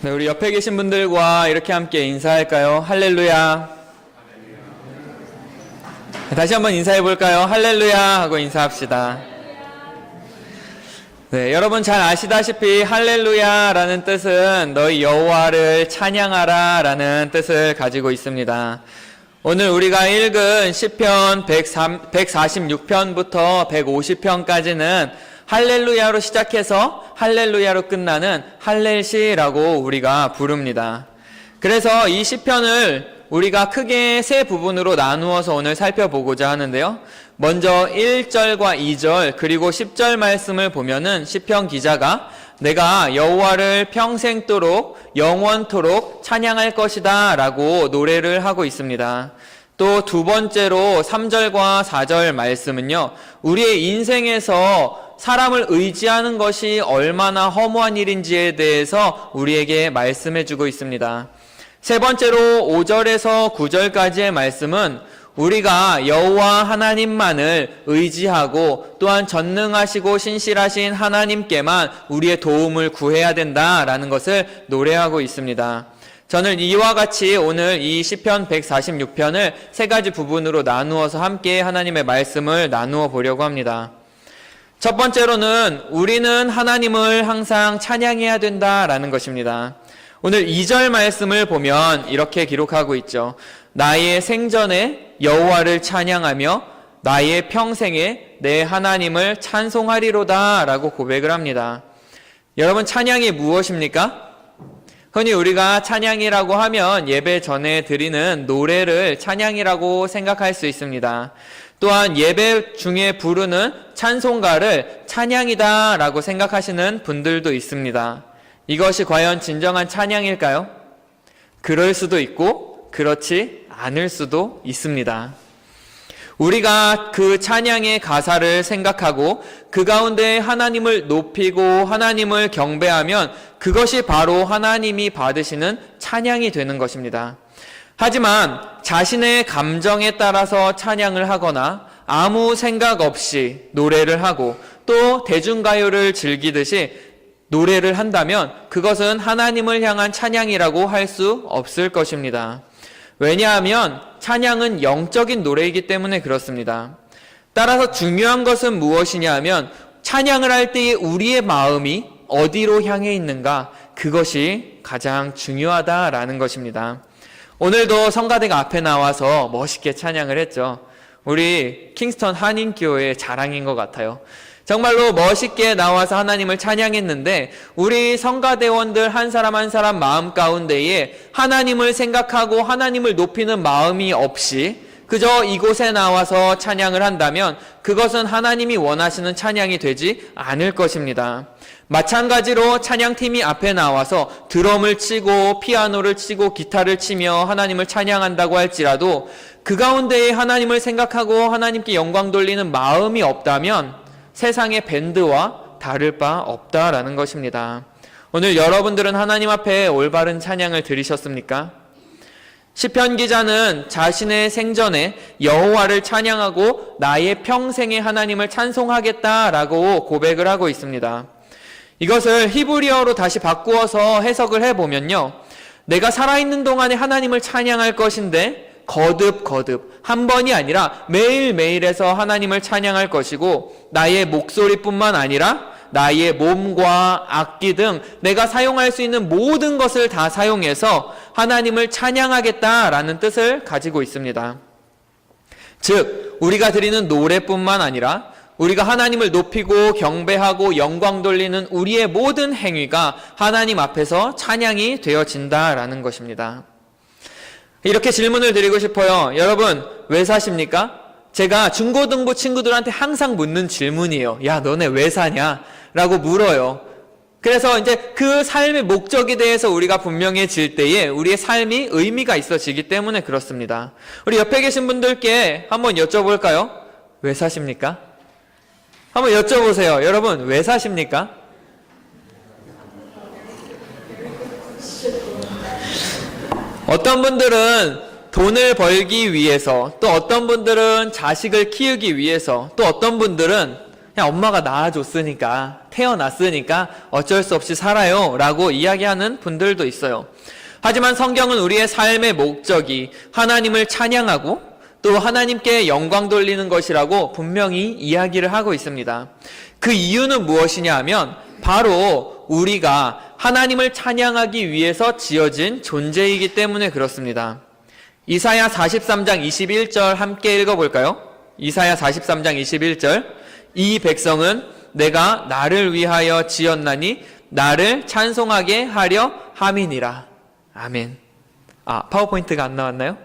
네, 우리 옆에 계신 분들과 이렇게 함께 인사할까요? 할렐루야. 다시 한번 인사해 볼까요? 할렐루야 하고 인사합시다. 네, 여러분 잘 아시다시피 할렐루야라는 뜻은 너희 여호와를 찬양하라 라는 뜻을 가지고 있습니다. 오늘 우리가 읽은 시편 146편부터 150편까지는 할렐루야로 시작해서 할렐루야로 끝나는 할렐시라고 우리가 부릅니다. 그래서 이 시편을 우리가 크게 세 부분으로 나누어서 오늘 살펴보고자 하는데요. 먼저 1절과 2절 그리고 10절 말씀을 보면은 시편 기자가 내가 여호와를 평생도록 영원토록 찬양할 것이다 라고 노래를 하고 있습니다. 또 두 번째로 3절과 4절 말씀은요, 우리의 인생에서 사람을 의지하는 것이 얼마나 허무한 일인지에 대해서 우리에게 말씀해 주고 있습니다. 세 번째로 5절에서 9절까지의 말씀은 우리가 여호와 하나님만을 의지하고 또한 전능하시고 신실하신 하나님께만 우리의 도움을 구해야 된다라는 것을 노래하고 있습니다. 저는 이와 같이 오늘 이 시편 146편을 세 가지 부분으로 나누어서 함께 하나님의 말씀을 나누어 보려고 합니다. 첫 번째로는 우리는 하나님을 항상 찬양해야 된다라는 것입니다. 오늘 2절 말씀을 보면 이렇게 기록하고 있죠. 나의 생전에 여호와를 찬양하며 나의 평생에 내 하나님을 찬송하리로다 라고 고백을 합니다. 여러분, 찬양이 무엇입니까? 흔히 우리가 찬양이라고 하면 예배 전에 드리는 노래를 찬양이라고 생각할 수 있습니다. 또한 예배 중에 부르는 찬송가를 찬양이다 라고 생각하시는 분들도 있습니다. 이것이 과연 진정한 찬양일까요? 그럴 수도 있고 그렇지 않을 수도 있습니다. 우리가 그 찬양의 가사를 생각하고 그 가운데 하나님을 높이고 하나님을 경배하면 그것이 바로 하나님이 받으시는 찬양이 되는 것입니다. 하지만 자신의 감정에 따라서 찬양을 하거나 아무 생각 없이 노래를 하고 또 대중가요를 즐기듯이 노래를 한다면 그것은 하나님을 향한 찬양이라고 할 수 없을 것입니다. 왜냐하면 찬양은 영적인 노래이기 때문에 그렇습니다. 따라서 중요한 것은 무엇이냐 하면 찬양을 할 때의 우리의 마음이 어디로 향해 있는가, 그것이 가장 중요하다라는 것입니다. 오늘도 성가대가 앞에 나와서 멋있게 찬양을 했죠. 우리 킹스턴 한인교회의 자랑인 것 같아요. 정말로 멋있게 나와서 하나님을 찬양했는데 우리 성가대원들 한 사람 한 사람 마음 가운데에 하나님을 생각하고 하나님을 높이는 마음이 없이 그저 이곳에 나와서 찬양을 한다면 그것은 하나님이 원하시는 찬양이 되지 않을 것입니다. 마찬가지로 찬양팀이 앞에 나와서 드럼을 치고 피아노를 치고 기타를 치며 하나님을 찬양한다고 할지라도 그 가운데에 하나님을 생각하고 하나님께 영광 돌리는 마음이 없다면 세상의 밴드와 다를 바 없다라는 것입니다. 오늘 여러분들은 하나님 앞에 올바른 찬양을 드리셨습니까? 시편 기자는 자신의 생전에 여호와를 찬양하고 나의 평생에 하나님을 찬송하겠다라고 고백을 하고 있습니다. 이것을 히브리어로 다시 바꾸어서 해석을 해보면요, 내가 살아있는 동안에 하나님을 찬양할 것인데 거듭 한 번이 아니라 매일매일에서 하나님을 찬양할 것이고 나의 목소리뿐만 아니라 나의 몸과 악기 등 내가 사용할 수 있는 모든 것을 다 사용해서 하나님을 찬양하겠다라는 뜻을 가지고 있습니다. 즉 우리가 드리는 노래뿐만 아니라 우리가 하나님을 높이고 경배하고 영광 돌리는 우리의 모든 행위가 하나님 앞에서 찬양이 되어진다라는 것입니다. 이렇게 질문을 드리고 싶어요. 여러분, 왜 사십니까? 제가 중고등부 친구들한테 항상 묻는 질문이에요. 야, 너네 왜 사냐? 라고 물어요. 그래서 이제 그 삶의 목적에 대해서 우리가 분명해질 때에 우리의 삶이 의미가 있어지기 때문에 그렇습니다. 우리 옆에 계신 분들께 한번 여쭤볼까요? 왜 사십니까? 한번 여쭤보세요. 여러분, 왜 사십니까? 어떤 분들은 돈을 벌기 위해서, 또 어떤 분들은 자식을 키우기 위해서, 또 어떤 분들은 그냥 엄마가 낳아줬으니까, 태어났으니까 어쩔 수 없이 살아요 라고 이야기하는 분들도 있어요. 하지만 성경은 우리의 삶의 목적이 하나님을 찬양하고 또 하나님께 영광 돌리는 것이라고 분명히 이야기를 하고 있습니다. 그 이유는 무엇이냐 하면 바로 우리가 하나님을 찬양하기 위해서 지어진 존재이기 때문에 그렇습니다. 이사야 43장 21절 함께 읽어볼까요? 이사야 43장 21절. 이 백성은 내가 나를 위하여 지었나니 나를 찬송하게 하려 함이니라. 아멘. 파워포인트가 안 나왔나요?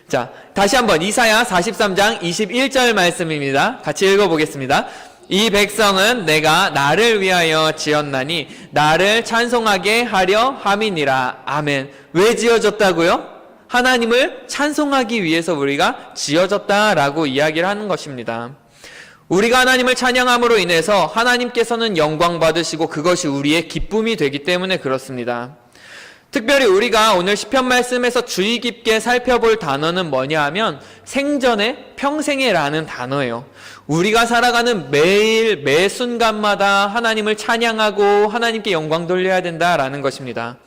자, 다시 한번 이사야 43장 21절 말씀입니다. 같이 읽어보겠습니다. 이 백성은 내가 나를 위하여 지었나니 나를 찬송하게 하려 함이니라. 아멘. 왜 지어졌다고요? 하나님을 찬송하기 위해서 우리가 지어졌다라고 이야기를 하는 것입니다. 우리가 하나님을 찬양함으로 인해서 하나님께서는 영광 받으시고 그것이 우리의 기쁨이 되기 때문에 그렇습니다. 특별히 우리가 오늘 시편 말씀에서 주의 깊게 살펴볼 단어는 뭐냐 하면 생전에 평생에 라는 단어예요. 우리가 살아가는 매일 매 순간마다 하나님을 찬양하고 하나님께 영광 돌려야 된다라는 것입니다.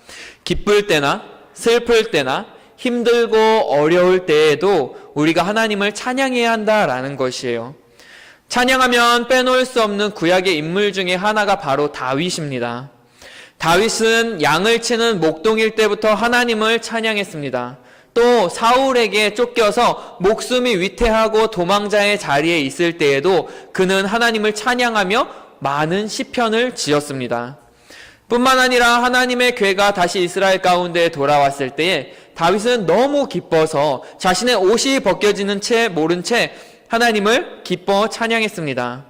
기쁠 때나 슬플 때나 힘들고 어려울 때에도 우리가 하나님을 찬양해야 한다라는 것이에요. 찬양하면 빼놓을 수 없는 구약의 인물 중에 하나가 바로 다윗입니다. 다윗은 양을 치는 목동일 때부터 하나님을 찬양했습니다. 또 사울에게 쫓겨서 목숨이 위태하고 도망자의 자리에 있을 때에도 그는 하나님을 찬양하며 많은 시편을 지었습니다. 뿐만 아니라 하나님의 궤가 다시 이스라엘 가운데 돌아왔을 때에 다윗은 너무 기뻐서 자신의 옷이 벗겨지는 채 모른 채 하나님을 기뻐 찬양했습니다.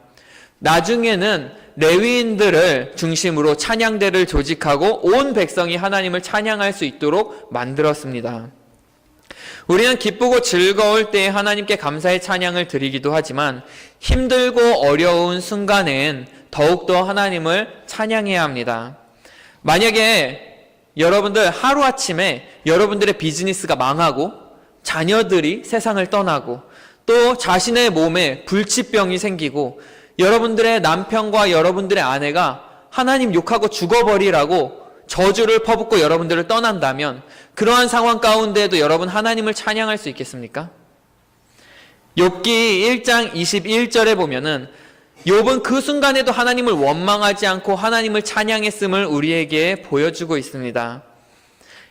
나중에는 레위인들을 중심으로 찬양대를 조직하고 온 백성이 하나님을 찬양할 수 있도록 만들었습니다. 우리는 기쁘고 즐거울 때 하나님께 감사의 찬양을 드리기도 하지만 힘들고 어려운 순간엔 더욱더 하나님을 찬양해야 합니다. 만약에 여러분들 하루아침에 여러분들의 비즈니스가 망하고 자녀들이 세상을 떠나고 또 자신의 몸에 불치병이 생기고 여러분들의 남편과 여러분들의 아내가 하나님 욕하고 죽어버리라고 저주를 퍼붓고 여러분들을 떠난다면 그러한 상황 가운데에도 여러분 하나님을 찬양할 수 있겠습니까? 욥기 1장 21절에 보면은 욥은 그 순간에도 하나님을 원망하지 않고 하나님을 찬양했음을 우리에게 보여주고 있습니다.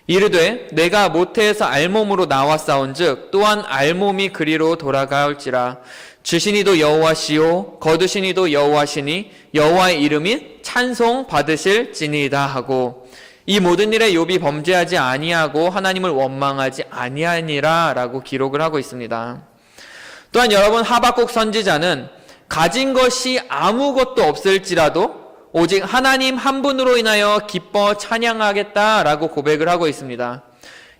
이르되 내가 모태에서 알몸으로 나왔사온즉 또한 알몸이 그리로 돌아가올지라. 주시니도 여호와시요 거두시니도 여호와시니 여호와의 이름이 찬송 받으실지니이다 하고 이 모든 일에 욥이 범죄하지 아니하고 하나님을 원망하지 아니하니라 라고 기록을 하고 있습니다. 또한 여러분 하박국 선지자는 가진 것이 아무것도 없을지라도 오직 하나님 한 분으로 인하여 기뻐 찬양하겠다라고 고백을 하고 있습니다.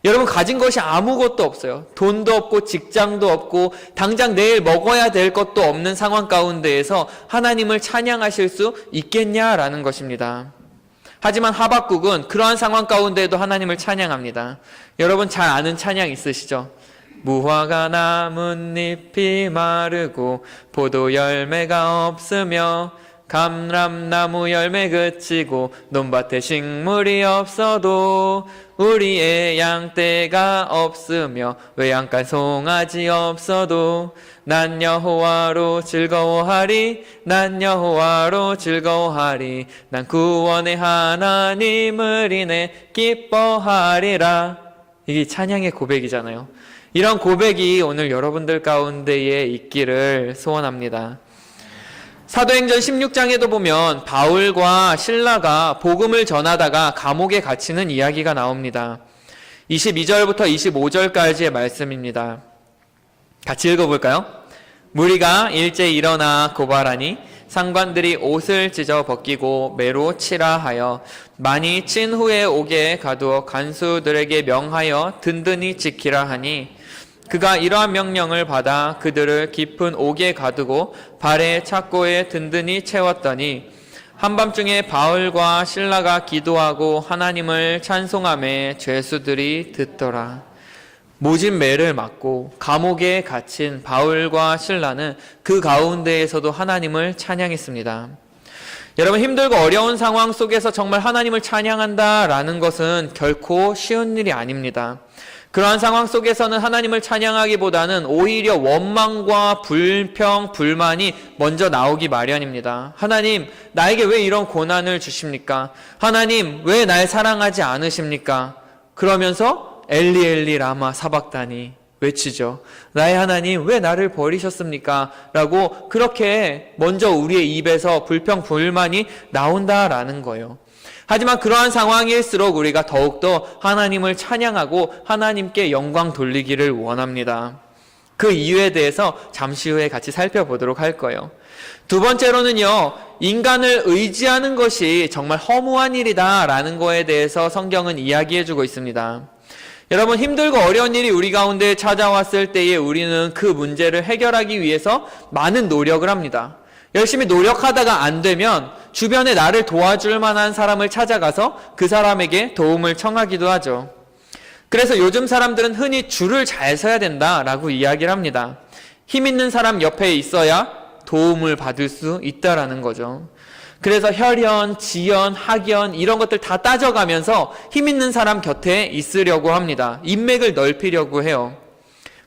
여러분 가진 것이 아무것도 없어요. 돈도 없고 직장도 없고 당장 내일 먹어야 될 것도 없는 상황 가운데에서 하나님을 찬양하실 수 있겠냐라는 것입니다. 하지만 하박국은 그러한 상황 가운데에도 하나님을 찬양합니다. 여러분 잘 아는 찬양 있으시죠? 무화과 나뭇잎이 마르고 포도 열매가 없으며 감람나무 열매 그치고 논밭에 식물이 없어도 우리의 양떼가 없으며 외양간 송아지 없어도 난 여호와로 즐거워하리 난 여호와로 즐거워하리 난 구원의 하나님을 인해 기뻐하리라. 이게 찬양의 고백이잖아요. 이런 고백이 오늘 여러분들 가운데에 있기를 소원합니다. 사도행전 16장에도 보면 바울과 실라가 복음을 전하다가 감옥에 갇히는 이야기가 나옵니다. 22절부터 25절까지의 말씀입니다. 같이 읽어볼까요? 무리가 일제 일어나 고발하니 상관들이 옷을 찢어 벗기고 매로 치라 하여 많이 친 후에 옥에 가두어 간수들에게 명하여 든든히 지키라 하니 그가 이러한 명령을 받아 그들을 깊은 옥에 가두고 발에 착고에 든든히 채웠더니 한밤중에 바울과 실라가 기도하고 하나님을 찬송하며 죄수들이 듣더라. 모진 매를 맞고 감옥에 갇힌 바울과 실라는 그 가운데에서도 하나님을 찬양했습니다. 여러분, 힘들고 어려운 상황 속에서 정말 하나님을 찬양한다라는 것은 결코 쉬운 일이 아닙니다. 그러한 상황 속에서는 하나님을 찬양하기보다는 오히려 원망과 불평, 불만이 먼저 나오기 마련입니다. 하나님, 나에게 왜 이런 고난을 주십니까? 하나님, 왜 날 사랑하지 않으십니까? 그러면서 엘리 엘리 라마 사박다니 외치죠. 나의 하나님, 왜 나를 버리셨습니까? 라고 그렇게 먼저 우리의 입에서 불평, 불만이 나온다라는 거예요. 하지만 그러한 상황일수록 우리가 더욱더 하나님을 찬양하고 하나님께 영광 돌리기를 원합니다. 그 이유에 대해서 잠시 후에 같이 살펴보도록 할 거예요. 두 번째로는요, 인간을 의지하는 것이 정말 허무한 일이다라는 거에 대해서 성경은 이야기해주고 있습니다. 여러분, 힘들고 어려운 일이 우리 가운데 찾아왔을 때에 우리는 그 문제를 해결하기 위해서 많은 노력을 합니다. 열심히 노력하다가 안 되면 주변에 나를 도와줄 만한 사람을 찾아가서 그 사람에게 도움을 청하기도 하죠. 그래서 요즘 사람들은 흔히 줄을 잘 서야 된다라고 이야기를 합니다. 힘 있는 사람 옆에 있어야 도움을 받을 수 있다라는 거죠. 그래서 혈연, 지연, 학연 이런 것들 다 따져가면서 힘 있는 사람 곁에 있으려고 합니다. 인맥을 넓히려고 해요.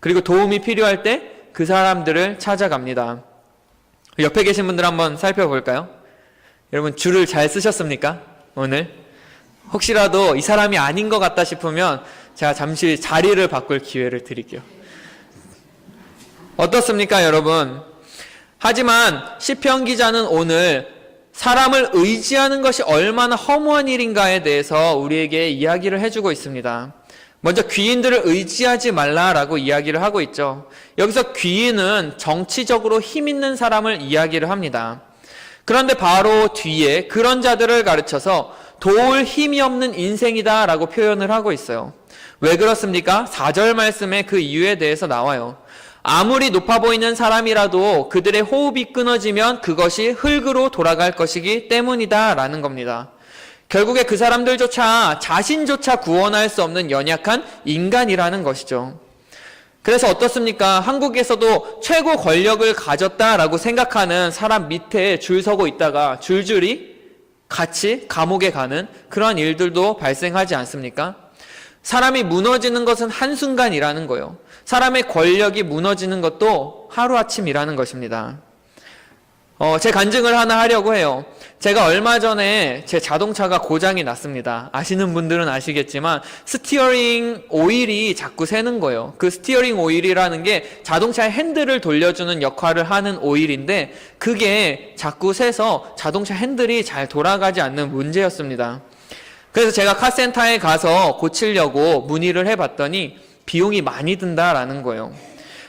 그리고 도움이 필요할 때 그 사람들을 찾아갑니다. 옆에 계신 분들 한번 살펴볼까요? 여러분, 줄을 잘 쓰셨습니까? 오늘? 혹시라도 이 사람이 아닌 것 같다 싶으면 제가 잠시 자리를 바꿀 기회를 드릴게요. 어떻습니까, 여러분? 하지만 시편 기자는 오늘 사람을 의지하는 것이 얼마나 허무한 일인가에 대해서 우리에게 이야기를 해주고 있습니다. 먼저 귀인들을 의지하지 말라라고 이야기를 하고 있죠. 여기서 귀인은 정치적으로 힘 있는 사람을 이야기를 합니다. 그런데 바로 뒤에 그런 자들을 가르쳐서 도울 힘이 없는 인생이다라고 표현을 하고 있어요. 왜 그렇습니까? 4절 말씀에 그 이유에 대해서 나와요. 아무리 높아 보이는 사람이라도 그들의 호흡이 끊어지면 그것이 흙으로 돌아갈 것이기 때문이다라는 겁니다. 결국에 그 사람들조차 자신조차 구원할 수 없는 연약한 인간이라는 것이죠. 그래서 어떻습니까? 한국에서도 최고 권력을 가졌다라고 생각하는 사람 밑에 줄 서고 있다가 줄줄이 같이 감옥에 가는 그런 일들도 발생하지 않습니까? 사람이 무너지는 것은 한순간이라는 거예요. 사람의 권력이 무너지는 것도 하루아침이라는 것입니다. 제 간증을 하나 하려고 해요. 제가 얼마 전에 제 자동차가 고장이 났습니다. 아시는 분들은 아시겠지만 스티어링 오일이 자꾸 새는 거예요. 그 스티어링 오일이라는 게 자동차의 핸들을 돌려주는 역할을 하는 오일인데 그게 자꾸 새서 자동차 핸들이 잘 돌아가지 않는 문제였습니다. 그래서 제가 카센터에 가서 고치려고 문의를 해봤더니 비용이 많이 든다라는 거예요.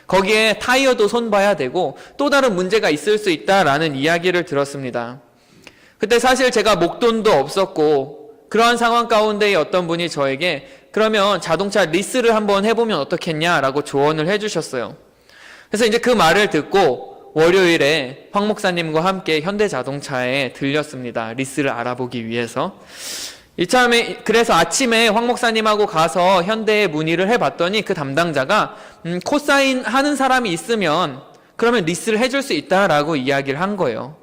거기에 타이어도 손봐야 되고 또 다른 문제가 있을 수 있다라는 이야기를 들었습니다. 그때 사실 제가 목돈도 없었고 그러한 상황 가운데에 어떤 분이 저에게 그러면 자동차 리스를 한번 해보면 어떻겠냐라고 조언을 해주셨어요. 그래서 이제 그 말을 듣고 월요일에 황 목사님과 함께 현대자동차에 들렸습니다. 리스를 알아보기 위해서. 이참에 그래서 아침에 황 목사님하고 가서 현대에 문의를 해봤더니 그 담당자가 코사인 하는 사람이 있으면 그러면 리스를 해줄 수 있다라고 이야기를 한 거예요.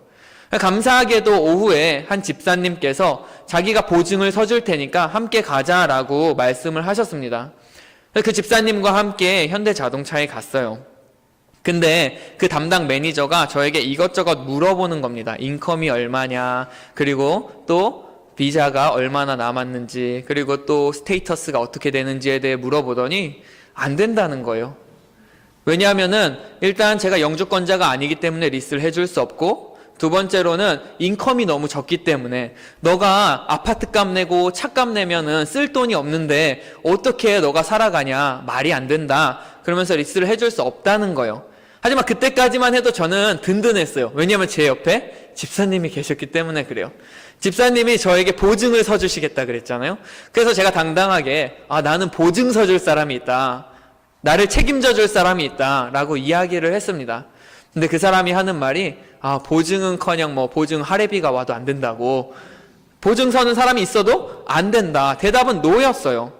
감사하게도 오후에 한 집사님께서 자기가 보증을 서줄 테니까 함께 가자라고 말씀을 하셨습니다. 그 집사님과 함께 현대자동차에 갔어요. 근데 그 담당 매니저가 저에게 이것저것 물어보는 겁니다. 인컴이 얼마냐, 그리고 또 비자가 얼마나 남았는지, 그리고 또 스테이터스가 어떻게 되는지에 대해 물어보더니 안 된다는 거예요. 왜냐하면은 일단 제가 영주권자가 아니기 때문에 리스를 해줄 수 없고, 두 번째로는 인컴이 너무 적기 때문에 너가 아파트값 내고 차값 내면은 쓸 돈이 없는데 어떻게 너가 살아가냐, 말이 안 된다, 그러면서 리스를 해줄 수 없다는 거예요. 하지만 그때까지만 해도 저는 든든했어요. 왜냐하면 제 옆에 집사님이 계셨기 때문에 그래요. 집사님이 저에게 보증을 서주시겠다 그랬잖아요. 그래서 제가 당당하게 나는 보증 서줄 사람이 있다, 나를 책임져 줄 사람이 있다 라고 이야기를 했습니다. 근데 그 사람이 하는 말이 보증은커녕 보증 할애비가 와도 안 된다고, 보증 서는 사람이 있어도 안 된다. 대답은 노였어요.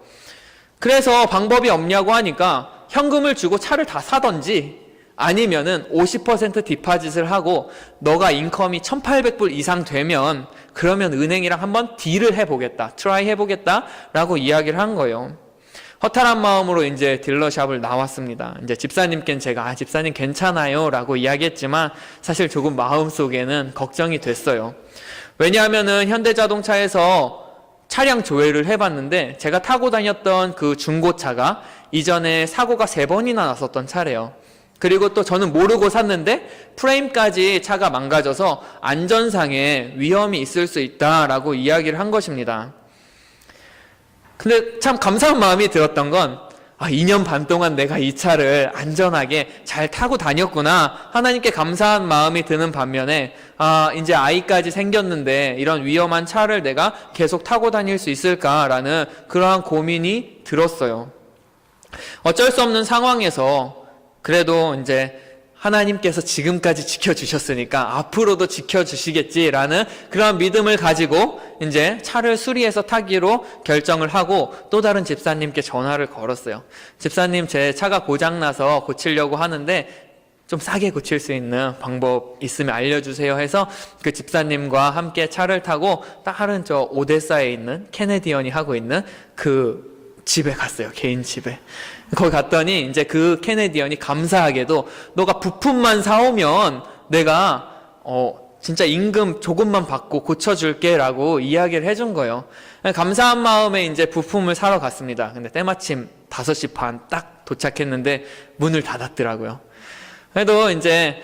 그래서 방법이 없냐고 하니까 현금을 주고 차를 다 사던지 아니면은 50% 디파짓을 하고 너가 인컴이 1,800불 이상 되면 그러면 은행이랑 한번 딜을 해보겠다, 트라이 해보겠다 라고 이야기를 한 거예요. 허탈한 마음으로 이제 딜러샵을 나왔습니다. 이제 집사님께는 제가 집사님 괜찮아요 라고 이야기했지만 사실 조금 마음속에는 걱정이 됐어요. 왜냐하면은 현대자동차에서 차량 조회를 해봤는데 제가 타고 다녔던 그 중고차가 이전에 사고가 3번이나 났었던 차래요. 그리고 또 저는 모르고 샀는데 프레임까지 차가 망가져서 안전상에 위험이 있을 수 있다라고 이야기를 한 것입니다. 근데 참 감사한 마음이 들었던 건 2년 반 동안 내가 이 차를 안전하게 잘 타고 다녔구나, 하나님께 감사한 마음이 드는 반면에 이제 아이까지 생겼는데 이런 위험한 차를 내가 계속 타고 다닐 수 있을까라는 그러한 고민이 들었어요. 어쩔 수 없는 상황에서 그래도 이제 하나님께서 지금까지 지켜주셨으니까 앞으로도 지켜주시겠지라는 그런 믿음을 가지고 이제 차를 수리해서 타기로 결정을 하고 또 다른 집사님께 전화를 걸었어요. 집사님, 제 차가 고장나서 고치려고 하는데 좀 싸게 고칠 수 있는 방법 있으면 알려주세요 해서 그 집사님과 함께 차를 타고 다른 저 오데사에 있는 케네디언이 하고 있는 그 집에 갔어요. 개인 집에. 거기 갔더니 이제 그 케네디언이 감사하게도 너가 부품만 사오면 내가 진짜 임금 조금만 받고 고쳐줄게 라고 이야기를 해준 거예요. 감사한 마음에 이제 부품을 사러 갔습니다. 근데 때마침 5시 반 딱 도착했는데 문을 닫았더라고요. 그래도 이제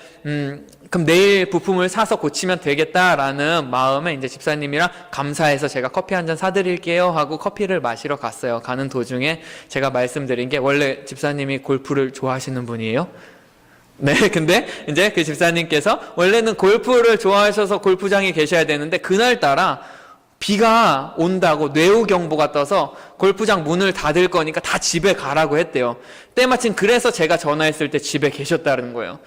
그럼 내일 부품을 사서 고치면 되겠다라는 마음에 이제 집사님이랑 감사해서 제가 커피 한 잔 사드릴게요 하고 커피를 마시러 갔어요. 가는 도중에 제가 말씀드린 게, 원래 집사님이 골프를 좋아하시는 분이에요. 네, 근데 이제 그 집사님께서 원래는 골프를 좋아하셔서 골프장에 계셔야 되는데 그날따라 비가 온다고 뇌우경보가 떠서 골프장 문을 닫을 거니까 다 집에 가라고 했대요. 때마침 그래서 제가 전화했을 때 집에 계셨다는 거예요.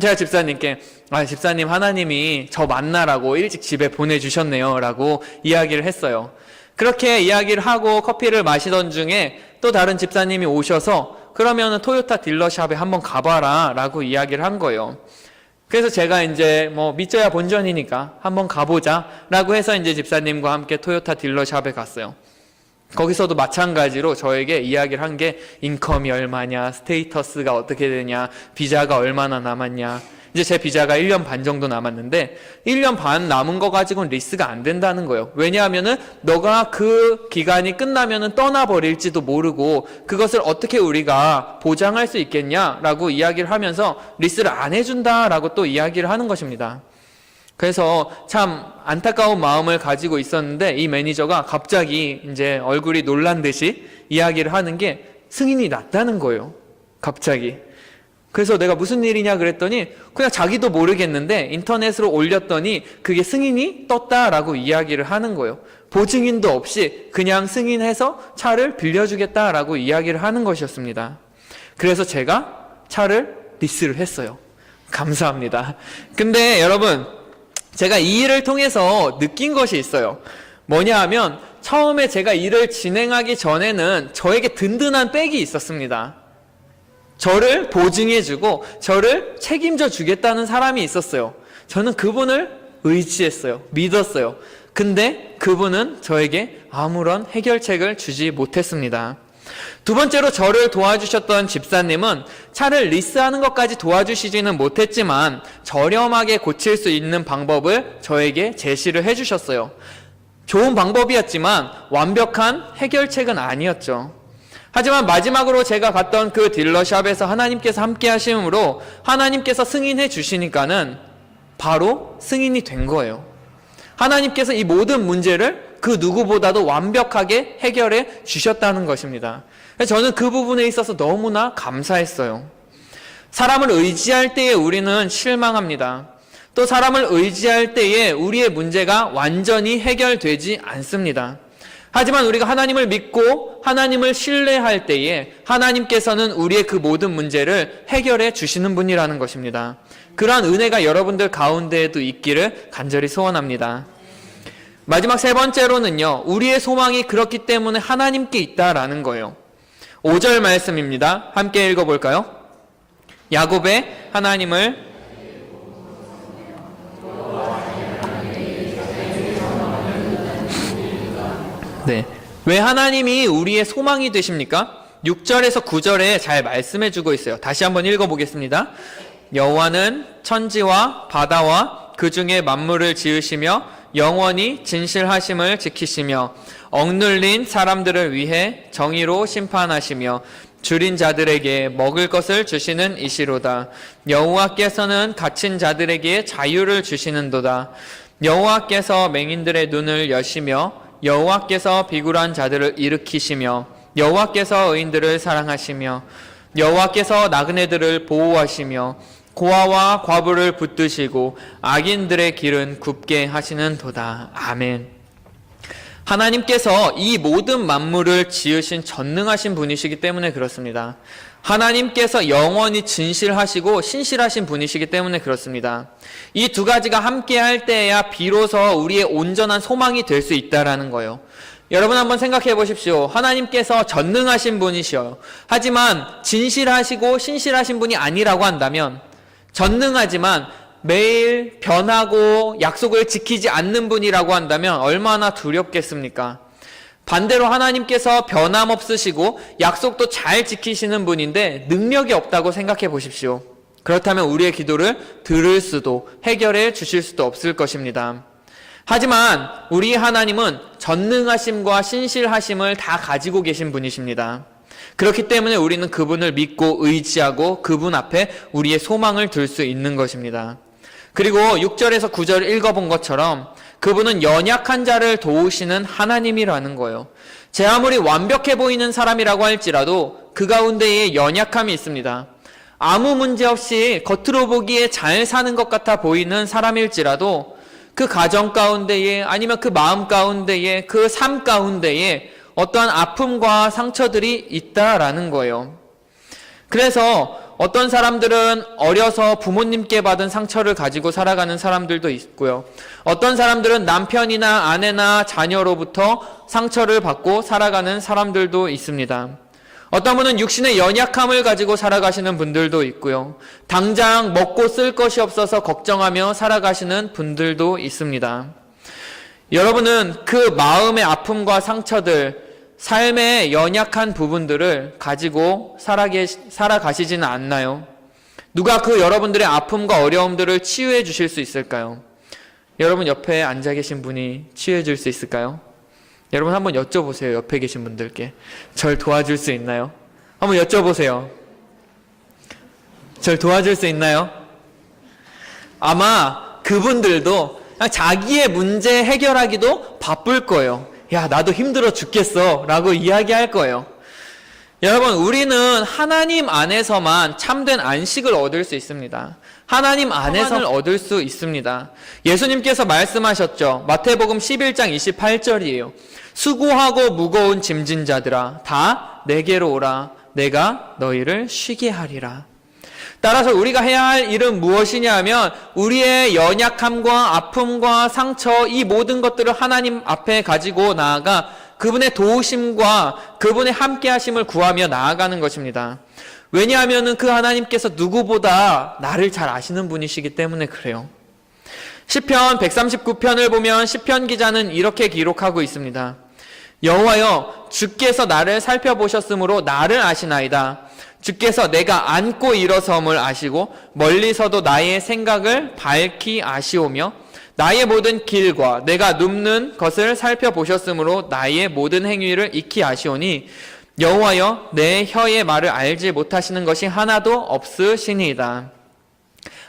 제가 집사님께 집사님, 하나님이 저 만나라고 일찍 집에 보내주셨네요 라고 이야기를 했어요. 그렇게 이야기를 하고 커피를 마시던 중에 또 다른 집사님이 오셔서 그러면은 토요타 딜러샵에 한번 가봐라 라고 이야기를 한 거예요. 그래서 제가 이제 믿져야 본전이니까 한번 가보자 라고 해서 이제 집사님과 함께 토요타 딜러샵에 갔어요. 거기서도 마찬가지로 저에게 이야기를 한 게 인컴이 얼마냐, 스테이터스가 어떻게 되냐, 비자가 얼마나 남았냐. 이제 제 비자가 1년 반 정도 남았는데 1년 반 남은 거 가지고는 리스가 안 된다는 거예요. 왜냐하면은 너가 그 기간이 끝나면은 떠나버릴지도 모르고 그것을 어떻게 우리가 보장할 수 있겠냐라고 이야기를 하면서 리스를 안 해준다라고 또 이야기를 하는 것입니다. 그래서 참 안타까운 마음을 가지고 있었는데 이 매니저가 갑자기 이제 얼굴이 놀란 듯이 이야기를 하는 게 승인이 났다는 거예요. 갑자기. 그래서 내가 무슨 일이냐 그랬더니 그냥 자기도 모르겠는데 인터넷으로 올렸더니 그게 승인이 떴다라고 이야기를 하는 거예요. 보증인도 없이 그냥 승인해서 차를 빌려주겠다라고 이야기를 하는 것이었습니다. 그래서 제가 차를 리스를 했어요. 감사합니다. 근데 여러분, 제가 이 일을 통해서 느낀 것이 있어요. 뭐냐 하면 처음에 제가 일을 진행하기 전에는 저에게 든든한 백이 있었습니다. 저를 보증해주고 저를 책임져 주겠다는 사람이 있었어요. 저는 그분을 의지했어요. 믿었어요. 근데 그분은 저에게 아무런 해결책을 주지 못했습니다. 두 번째로 저를 도와주셨던 집사님은 차를 리스하는 것까지 도와주시지는 못했지만 저렴하게 고칠 수 있는 방법을 저에게 제시를 해주셨어요. 좋은 방법이었지만 완벽한 해결책은 아니었죠. 하지만 마지막으로 제가 갔던 그 딜러샵에서 하나님께서 함께 하심으로 하나님께서 승인해 주시니까는 바로 승인이 된 거예요. 하나님께서 이 모든 문제를 그 누구보다도 완벽하게 해결해 주셨다는 것입니다. 저는 그 부분에 있어서 너무나 감사했어요. 사람을 의지할 때에 우리는 실망합니다. 또 사람을 의지할 때에 우리의 문제가 완전히 해결되지 않습니다. 하지만 우리가 하나님을 믿고 하나님을 신뢰할 때에 하나님께서는 우리의 그 모든 문제를 해결해 주시는 분이라는 것입니다. 그러한 은혜가 여러분들 가운데에도 있기를 간절히 소원합니다. 마지막 세 번째로는요, 우리의 소망이 그렇기 때문에 하나님께 있다라는 거예요. 5절 말씀입니다. 함께 읽어볼까요? 야곱의 하나님을 네. 왜 하나님이 우리의 소망이 되십니까? 6절에서 9절에 잘 말씀해 주고 있어요. 다시 한번 읽어보겠습니다. 여호와는 천지와 바다와 그 중에 만물을 지으시며 영원히 진실하심을 지키시며 억눌린 사람들을 위해 정의로 심판하시며 줄인 자들에게 먹을 것을 주시는 이시로다. 여호와께서는 갇힌 자들에게 자유를 주시는도다. 여호와께서 맹인들의 눈을 여시며 여호와께서 비굴한 자들을 일으키시며 여호와께서 의인들을 사랑하시며 여호와께서 나그네들을 보호하시며 고아와 과부를 붙드시고 악인들의 길은 굽게 하시는도다. 아멘. 하나님께서 이 모든 만물을 지으신 전능하신 분이시기 때문에 그렇습니다. 하나님께서 영원히 진실하시고 신실하신 분이시기 때문에 그렇습니다. 이 두 가지가 함께 할 때야 비로소 우리의 온전한 소망이 될 수 있다라는 거예요. 여러분 한번 생각해 보십시오. 하나님께서 전능하신 분이시요. 하지만 진실하시고 신실하신 분이 아니라고 한다면, 전능하지만 매일 변하고 약속을 지키지 않는 분이라고 한다면 얼마나 두렵겠습니까? 반대로 하나님께서 변함없으시고 약속도 잘 지키시는 분인데 능력이 없다고 생각해 보십시오. 그렇다면 우리의 기도를 들을 수도 해결해 주실 수도 없을 것입니다. 하지만 우리 하나님은 전능하심과 신실하심을 다 가지고 계신 분이십니다. 그렇기 때문에 우리는 그분을 믿고 의지하고 그분 앞에 우리의 소망을 둘 수 있는 것입니다. 그리고 6절에서 9절 읽어본 것처럼 그분은 연약한 자를 도우시는 하나님이라는 거예요. 제 아무리 완벽해 보이는 사람이라고 할지라도 그 가운데에 연약함이 있습니다. 아무 문제 없이 겉으로 보기에 잘 사는 것 같아 보이는 사람일지라도 그 가정 가운데에 아니면 그 마음 가운데에 그 삶 가운데에 어떠한 아픔과 상처들이 있다라는 거예요. 그래서 어떤 사람들은 어려서 부모님께 받은 상처를 가지고 살아가는 사람들도 있고요. 어떤 사람들은 남편이나 아내나 자녀로부터 상처를 받고 살아가는 사람들도 있습니다. 어떤 분은 육신의 연약함을 가지고 살아가시는 분들도 있고요. 당장 먹고 쓸 것이 없어서 걱정하며 살아가시는 분들도 있습니다. 여러분은 그 마음의 아픔과 상처들, 삶의 연약한 부분들을 가지고 살아가시지는 않나요? 누가 그 여러분들의 아픔과 어려움들을 치유해 주실 수 있을까요? 여러분 옆에 앉아 계신 분이 치유해 줄 수 있을까요? 여러분 한번 여쭤보세요. 옆에 계신 분들께. 절 도와줄 수 있나요? 한번 여쭤보세요. 절 도와줄 수 있나요? 아마 그분들도 자기의 문제 해결하기도 바쁠 거예요. 야, 나도 힘들어 죽겠어 라고 이야기할 거예요. 여러분, 우리는 하나님 안에서만 참된 안식을 얻을 수 있습니다. 하나님 안에서 얻을 수 있습니다. 예수님께서 말씀하셨죠. 마태복음 11장 28절이에요. 수고하고 무거운 짐진 자들아 다 내게로 오라. 내가 너희를 쉬게 하리라. 따라서 우리가 해야 할 일은 무엇이냐 하면 우리의 연약함과 아픔과 상처, 이 모든 것들을 하나님 앞에 가지고 나아가 그분의 도우심과 그분의 함께 하심을 구하며 나아가는 것입니다. 왜냐하면 그 하나님께서 누구보다 나를 잘 아시는 분이시기 때문에 그래요. 시편 139편을 보면 시편 기자는 이렇게 기록하고 있습니다. 여호와여, 주께서 나를 살펴보셨으므로 나를 아시나이다. 주께서 내가 앉고 일어섬을 아시고 멀리서도 나의 생각을 밝히 아시오며 나의 모든 길과 내가 눕는 것을 살펴보셨으므로 나의 모든 행위를 익히 아시오니 여호와여, 내 혀의 말을 알지 못하시는 것이 하나도 없으시니이다.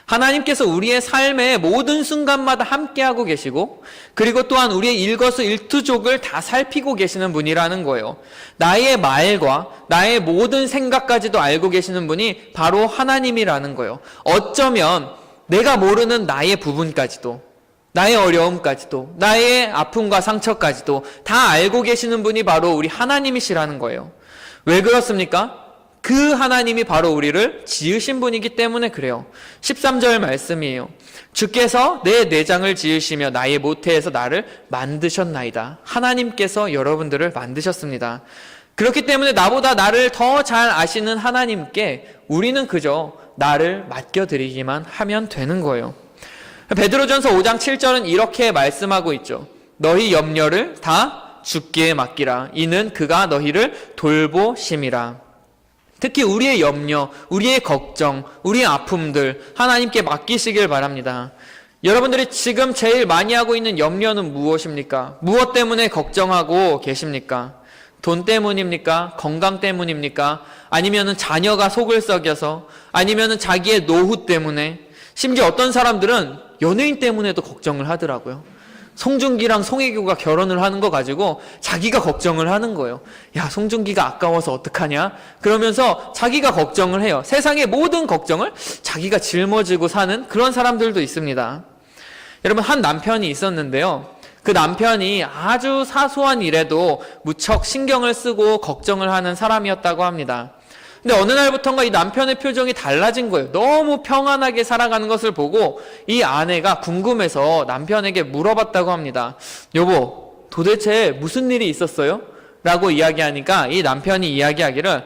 하나님께서 우리의 삶의 모든 순간마다 함께하고 계시고 그리고 또한 우리의 일거수일투족을 다 살피고 계시는 분이라는 거예요. 나의 말과 나의 모든 생각까지도 알고 계시는 분이 바로 하나님이라는 거예요. 어쩌면 내가 모르는 나의 부분까지도, 나의 어려움까지도, 나의 아픔과 상처까지도 다 알고 계시는 분이 바로 우리 하나님이시라는 거예요. 왜 그렇습니까? 그 하나님이 바로 우리를 지으신 분이기 때문에 그래요. 13절 말씀이에요. 주께서 내 내장을 지으시며 나의 모태에서 나를 만드셨나이다. 하나님께서 여러분들을 만드셨습니다. 그렇기 때문에 나보다 나를 더 잘 아시는 하나님께 우리는 그저 나를 맡겨드리기만 하면 되는 거예요. 베드로전서 5장 7절은 이렇게 말씀하고 있죠. 너희 염려를 다 주께 맡기라. 이는 그가 너희를 돌보심이라. 특히 우리의 염려, 우리의 걱정, 우리의 아픔들 하나님께 맡기시길 바랍니다. 여러분들이 지금 제일 많이 하고 있는 염려는 무엇입니까? 무엇 때문에 걱정하고 계십니까? 돈 때문입니까? 건강 때문입니까? 아니면은 자녀가 속을 썩여서, 아니면은 자기의 노후 때문에, 심지어 어떤 사람들은 연예인 때문에도 걱정을 하더라고요. 송중기랑 송혜교가 결혼을 하는 거 가지고 자기가 걱정을 하는 거예요. 야, 송중기가 아까워서 어떡하냐? 그러면서 자기가 걱정을 해요. 세상의 모든 걱정을 자기가 짊어지고 사는 그런 사람들도 있습니다. 여러분, 한 남편이 있었는데요. 그 남편이 아주 사소한 일에도 무척 신경을 쓰고 걱정을 하는 사람이었다고 합니다. 근데 어느 날부터인가 이 남편의 표정이 달라진 거예요. 너무 평안하게 살아가는 것을 보고 이 아내가 궁금해서 남편에게 물어봤다고 합니다. 여보, 도대체 무슨 일이 있었어요? 라고 이야기하니까 이 남편이 이야기하기를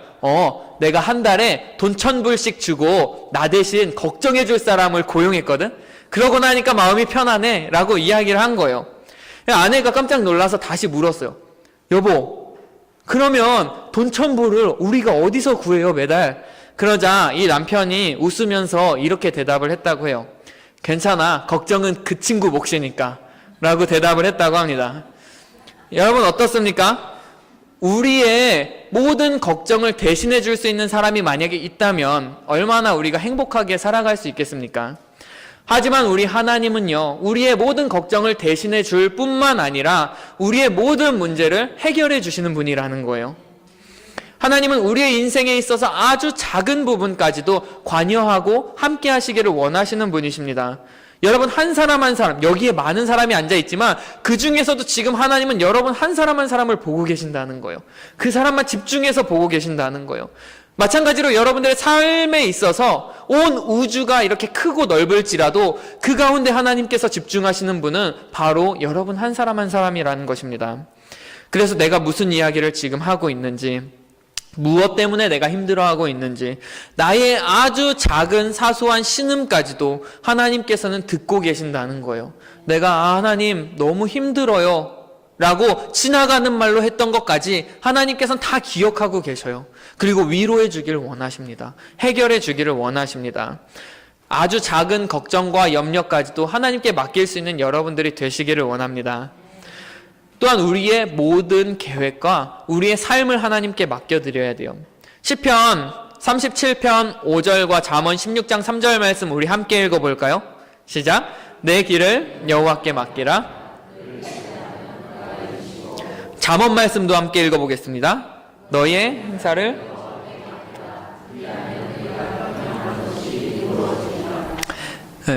내가 한 달에 돈 1,000불씩 주고 나 대신 걱정해 줄 사람을 고용했거든? 그러고 나니까 마음이 편하네 라고 이야기를 한 거예요. 아내가 깜짝 놀라서 다시 물었어요. 여보, 그러면 돈 1,000불을 우리가 어디서 구해요, 매달? 그러자 이 남편이 웃으면서 이렇게 대답을 했다고 해요. 괜찮아, 걱정은 그 친구 몫이니까 라고 대답을 했다고 합니다. 여러분 어떻습니까? 우리의 모든 걱정을 대신해 줄 수 있는 사람이 만약에 있다면 얼마나 우리가 행복하게 살아갈 수 있겠습니까? 하지만 우리 하나님은요, 우리의 모든 걱정을 대신해 줄 뿐만 아니라 우리의 모든 문제를 해결해 주시는 분이라는 거예요. 하나님은 우리의 인생에 있어서 아주 작은 부분까지도 관여하고 함께 하시기를 원하시는 분이십니다. 여러분 한 사람 한 사람, 여기에 많은 사람이 앉아있지만 그 중에서도 지금 하나님은 여러분 한 사람 한 사람을 보고 계신다는 거예요. 그 사람만 집중해서 보고 계신다는 거예요. 마찬가지로 여러분들의 삶에 있어서 온 우주가 이렇게 크고 넓을지라도 그 가운데 하나님께서 집중하시는 분은 바로 여러분 한 사람 한 사람이라는 것입니다. 그래서 내가 무슨 이야기를 지금 하고 있는지, 무엇 때문에 내가 힘들어하고 있는지, 나의 아주 작은 사소한 신음까지도 하나님께서는 듣고 계신다는 거예요. 내가 하나님 너무 힘들어요 라고 지나가는 말로 했던 것까지 하나님께서는 다 기억하고 계셔요. 그리고 위로해 주기를 원하십니다. 해결해 주기를 원하십니다. 아주 작은 걱정과 염려까지도 하나님께 맡길 수 있는 여러분들이 되시기를 원합니다. 또한 우리의 모든 계획과 우리의 삶을 하나님께 맡겨드려야 돼요. 시편 37편 5절과 잠언 16장 3절 말씀 우리 함께 읽어볼까요? 시작! 내 길을 여호와께 맡기라. 잠언 말씀도 함께 읽어보겠습니다. 너의 행사를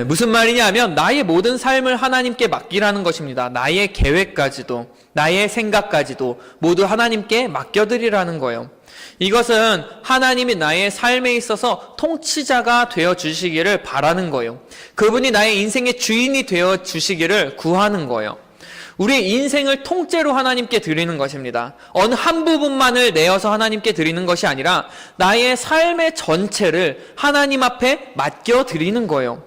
무슨 말이냐면 나의 모든 삶을 하나님께 맡기라는 것입니다. 나의 계획까지도, 나의 생각까지도 모두 하나님께 맡겨드리라는 거예요. 이것은 하나님이 나의 삶에 있어서 통치자가 되어 주시기를 바라는 거예요. 그분이 나의 인생의 주인이 되어 주시기를 구하는 거예요. 우리의 인생을 통째로 하나님께 드리는 것입니다. 어느 한 부분만을 내어서 하나님께 드리는 것이 아니라 나의 삶의 전체를 하나님 앞에 맡겨드리는 거예요.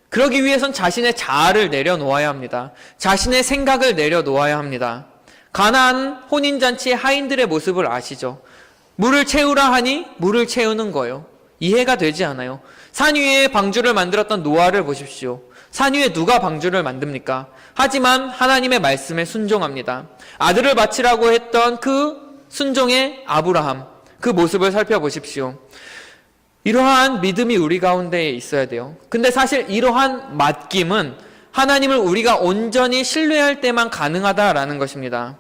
그러기 위해선 자신의 자아를 내려놓아야 합니다. 자신의 생각을 내려놓아야 합니다. 가나안 혼인잔치의 하인들의 모습을 아시죠? 물을 채우라 하니 물을 채우는 거예요. 이해가 되지 않아요. 산 위에 방주를 만들었던 노아를 보십시오. 산 위에 누가 방주를 만듭니까? 하지만 하나님의 말씀에 순종합니다. 아들을 바치라고 했던 그 순종의 아브라함, 그 모습을 살펴보십시오. 이러한 믿음이 우리 가운데에 있어야 돼요. 근데 사실 이러한 맡김은 하나님을 우리가 온전히 신뢰할 때만 가능하다라는 것입니다.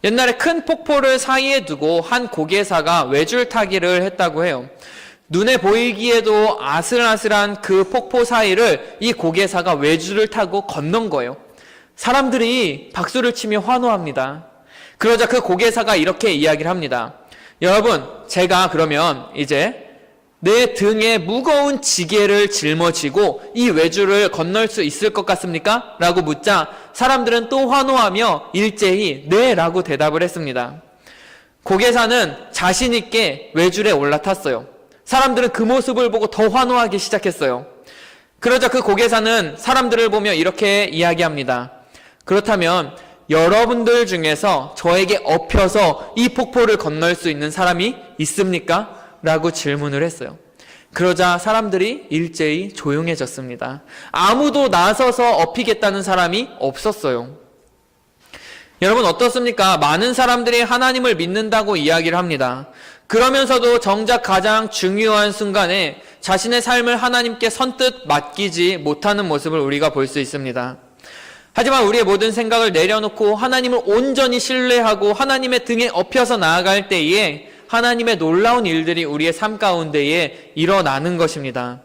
옛날에 큰 폭포를 사이에 두고 한 고개사가 외줄 타기를 했다고 해요. 눈에 보이기에도 아슬아슬한 그 폭포 사이를 이 고개사가 외줄을 타고 건넌 거예요. 사람들이 박수를 치며 환호합니다. 그러자 그 고개사가 이렇게 이야기를 합니다. 여러분, 제가 그러면 이제 내 등에 무거운 지게를 짊어지고 이 외줄을 건널 수 있을 것 같습니까? 라고 묻자 사람들은 또 환호하며 일제히 네 라고 대답을 했습니다. 고개사는 자신 있게 외줄에 올라탔어요. 사람들은 그 모습을 보고 더 환호하기 시작했어요. 그러자 그 고개사는 사람들을 보며 이렇게 이야기합니다. 그렇다면 여러분들 중에서 저에게 엎혀서 이 폭포를 건널 수 있는 사람이 있습니까? 라고 질문을 했어요. 그러자 사람들이 일제히 조용해졌습니다. 아무도 나서서 엎이겠다는 사람이 없었어요. 여러분 어떻습니까? 많은 사람들이 하나님을 믿는다고 이야기를 합니다. 그러면서도 정작 가장 중요한 순간에 자신의 삶을 하나님께 선뜻 맡기지 못하는 모습을 우리가 볼 수 있습니다. 하지만 우리의 모든 생각을 내려놓고 하나님을 온전히 신뢰하고 하나님의 등에 엎여서 나아갈 때에 하나님의 놀라운 일들이 우리의 삶 가운데에 일어나는 것입니다.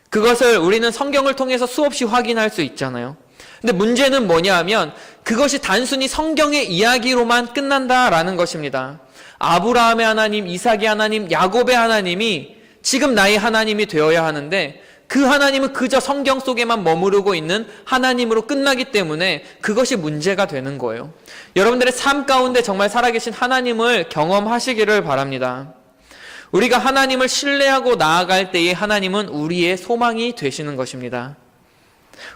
그것을 우리는 성경을 통해서 수없이 확인할 수 있잖아요. 근데 문제는 뭐냐 하면 그것이 단순히 성경의 이야기로만 끝난다라는 것입니다. 아브라함의 하나님, 이삭의 하나님, 야곱의 하나님이 지금 나의 하나님이 되어야 하는데 그 하나님은 그저 성경 속에만 머무르고 있는 하나님으로 끝나기 때문에 그것이 문제가 되는 거예요. 여러분들의 삶 가운데 정말 살아계신 하나님을 경험하시기를 바랍니다. 우리가 하나님을 신뢰하고 나아갈 때에 하나님은 우리의 소망이 되시는 것입니다.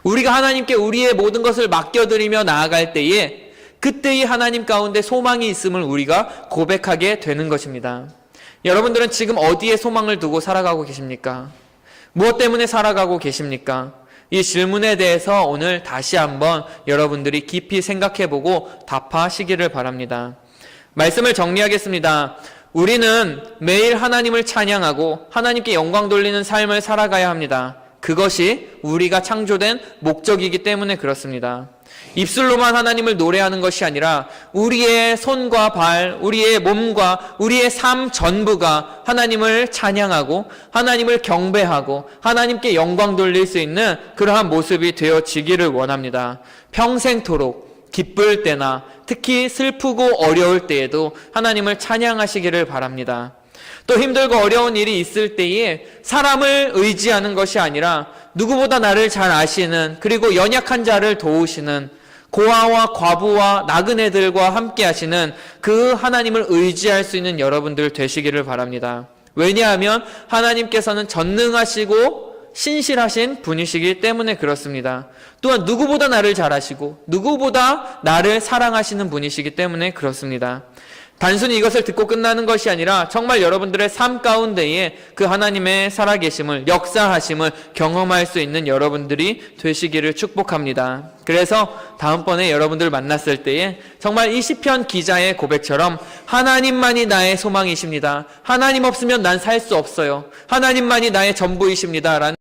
우리가 하나님께 우리의 모든 것을 맡겨드리며 나아갈 때에 그때의 하나님 가운데 소망이 있음을 우리가 고백하게 되는 것입니다. 여러분들은 지금 어디에 소망을 두고 살아가고 계십니까? 무엇 때문에 살아가고 계십니까? 이 질문에 대해서 오늘 다시 한번 여러분들이 깊이 생각해보고 답하시기를 바랍니다. 말씀을 정리하겠습니다. 우리는 매일 하나님을 찬양하고 하나님께 영광 돌리는 삶을 살아가야 합니다. 그것이 우리가 창조된 목적이기 때문에 그렇습니다. 입술로만 하나님을 노래하는 것이 아니라 우리의 손과 발, 우리의 몸과 우리의 삶 전부가 하나님을 찬양하고 하나님을 경배하고 하나님께 영광 돌릴 수 있는 그러한 모습이 되어지기를 원합니다. 평생토록 기쁠 때나 특히 슬프고 어려울 때에도 하나님을 찬양하시기를 바랍니다. 또 힘들고 어려운 일이 있을 때에 사람을 의지하는 것이 아니라 누구보다 나를 잘 아시는 그리고 연약한 자를 도우시는 고아와 과부와 나그네들과 함께 하시는 그 하나님을 의지할 수 있는 여러분들 되시기를 바랍니다. 왜냐하면 하나님께서는 전능하시고 신실하신 분이시기 때문에 그렇습니다. 또한 누구보다 나를 잘 아시고 누구보다 나를 사랑하시는 분이시기 때문에 그렇습니다. 단순히 이것을 듣고 끝나는 것이 아니라 정말 여러분들의 삶 가운데에 그 하나님의 살아계심을, 역사하심을 경험할 수 있는 여러분들이 되시기를 축복합니다. 그래서 다음번에 여러분들 만났을 때에 정말 이 시편 기자의 고백처럼 하나님만이 나의 소망이십니다. 하나님 없으면 난 살 수 없어요. 하나님만이 나의 전부이십니다. 라는